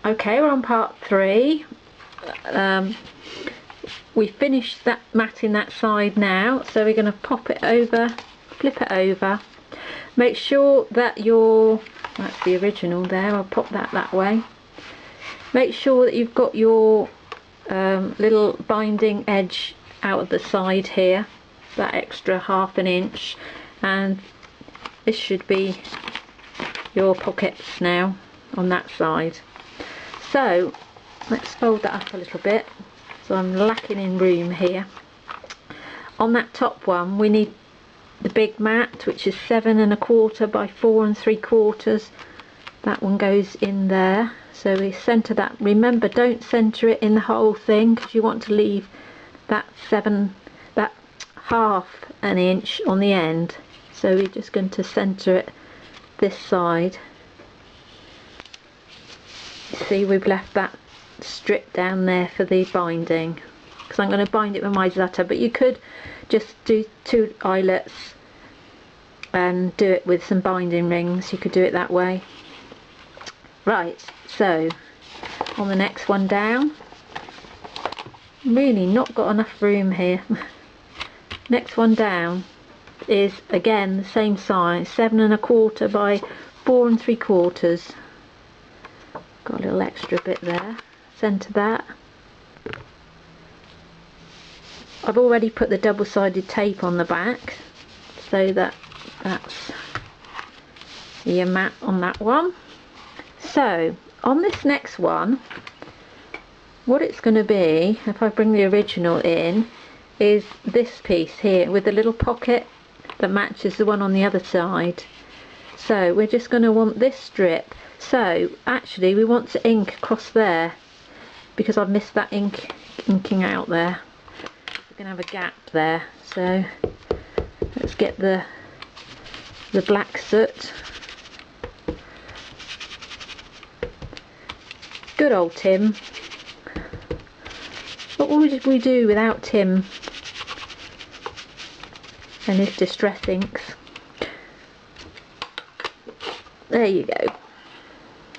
Okay, we're on part 3. We finished that matting that side now, so we're going to pop it over, flip it over. Make sure that that's the original there, I'll pop that way. Make sure that you've got your little binding edge out of the side here, that extra ½ inch, and this should be your pockets now on that side. So let's fold that up a little bit, so I'm lacking in room here. On that top one we need the big mat, which is 7 1/4 by 4 3/4. That one goes in there, so we centre that. Remember, don't centre it in the whole thing, because you want to leave that ½ an inch on the end. So we're just going to centre it this side. You see, we've left that strip down there for the binding, because I'm going to bind it with my Zutta, but you could just do 2 eyelets and do it with some binding rings. You could do it that way. Right, so on the next one down, really not got enough room here. Next one down is again the same size, 7 1/4 by 4 3/4. Got a little extra bit there. Centre that. I've already put the double-sided tape on the back, so that's your mat on that one. So on this next one, what it's going to be, if I bring the original in, is this piece here with the little pocket that matches the one on the other side. So we're just going to want this strip. So actually we want to ink across there, because I've missed that inking out there. We're going to have a gap there, so let's get the black soot. Good old Tim. What would we do without Tim and his distress inks? There you go.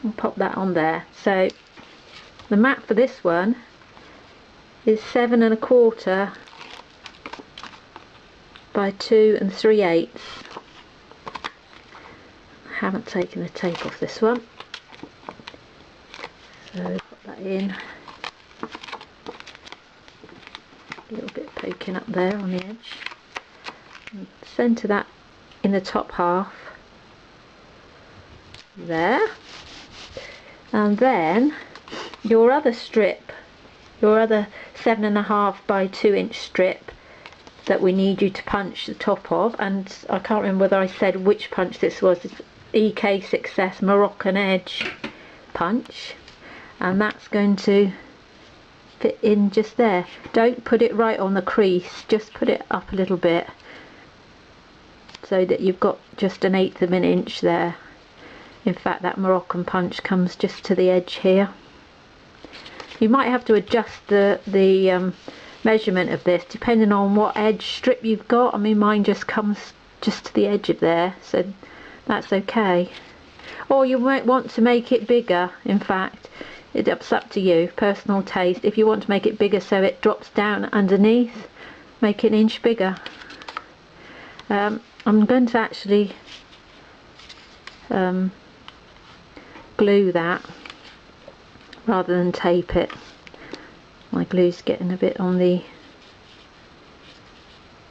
I'll pop that on there. So the mat for this one is 7 1/4 by 2 3/8. I haven't taken the tape off this one, so put that in. A little bit poking up there on the edge. And centre that in the top half there, and then your other strip, your other 7 1/2 by 2 inch strip that we need you to punch the top of, and I can't remember whether I said which punch this was. It's EK Success Moroccan Edge punch, and that's going to fit in just there. Don't put it right on the crease, just put it up a little bit so that you've got just 1/8 of an inch there. In fact, that Moroccan punch comes just to the edge here. You might have to adjust the measurement of this depending on what edge strip you've got. I mean, mine just comes just to the edge of there, so that's okay. Or you might want to make it bigger. In fact, it's up to you, personal taste. If you want to make it bigger so it drops down underneath, make it 1 inch bigger. I'm going to actually glue that rather than tape it. My glue's getting a bit on the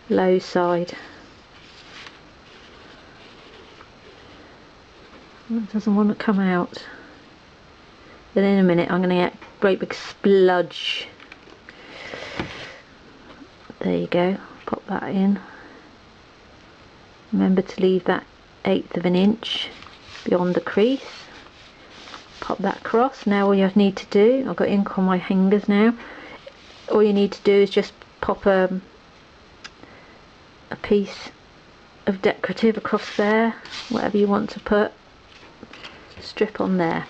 low side. It doesn't want to come out. Then in a minute I'm going to get a great big spludge. There you go, pop that in. Remember to leave that 1/8 of an inch beyond the crease. Pop that across. Now all you need to do, I've got ink on my fingers now, all you need to do is just pop a piece of decorative across there, whatever you want to put, strip on there.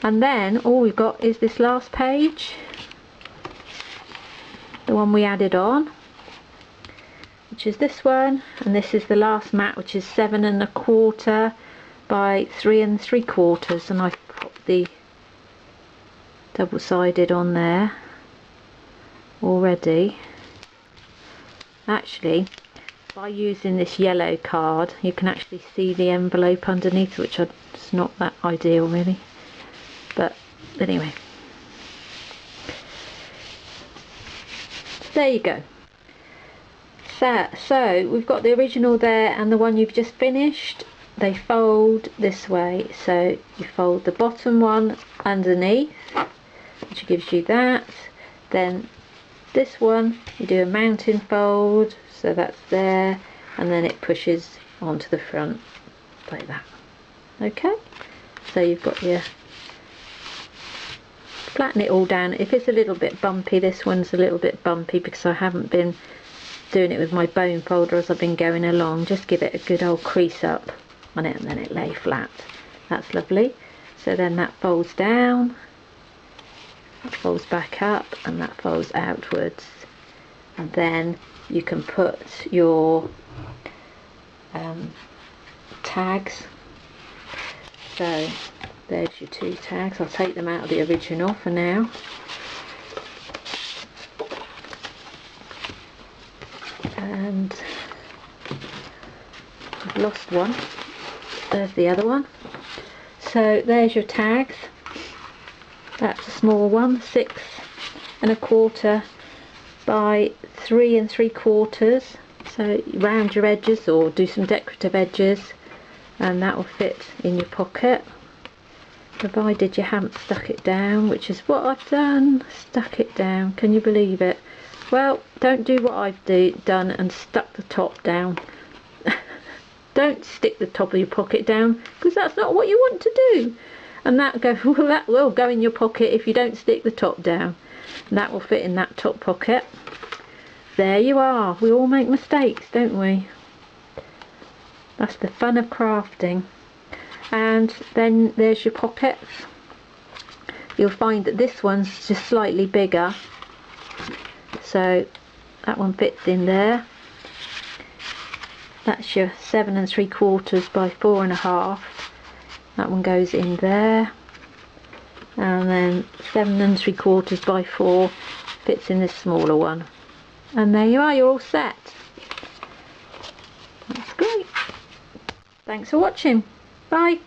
And then all we've got is this last page, the one we added on, which is this one, and this is the last mat, which is 7 1/4 by 3 3/4, and I've popped the double-sided on there already. Actually, by using this yellow card you can actually see the envelope underneath, which is not that ideal really, but anyway, there you go. So we've got the original there and the one you've just finished. They fold this way, so you fold the bottom one underneath, which gives you that. Then this one you do a mountain fold, so that's there, and then it pushes onto the front like that. Okay, so you've got your, flatten it all down. If it's a little bit bumpy, this one's a little bit bumpy because I haven't been doing it with my bone folder as I've been going along. Just give it a good old crease up on it and then it lay flat. That's lovely. So then that folds down, that folds back up, and that folds outwards, and then you can put your tags. So there's your two tags. I'll take them out of the original for now. And I've lost one. There's the other one. So there's your tags. That's a small one, 6 1/4 by 3 3/4. So round your edges or do some decorative edges, and that will fit in your pocket, provided you haven't stuck it down, which is what I've done. Stuck it down. Can you believe it? Well, don't do what I've done and stuck the top down. Don't stick the top of your pocket down, because that's not what you want to do. And that will go in your pocket if you don't stick the top down. And that will fit in that top pocket. There you are. We all make mistakes, don't we? That's the fun of crafting. And then there's your pockets. You'll find that this one's just slightly bigger, so that one fits in there. That's your 7 3/4 by 4 1/2. That one goes in there, and then 7 3/4 by 4 fits in this smaller one. And there you are, you're all set. That's great. Thanks for watching. Bye.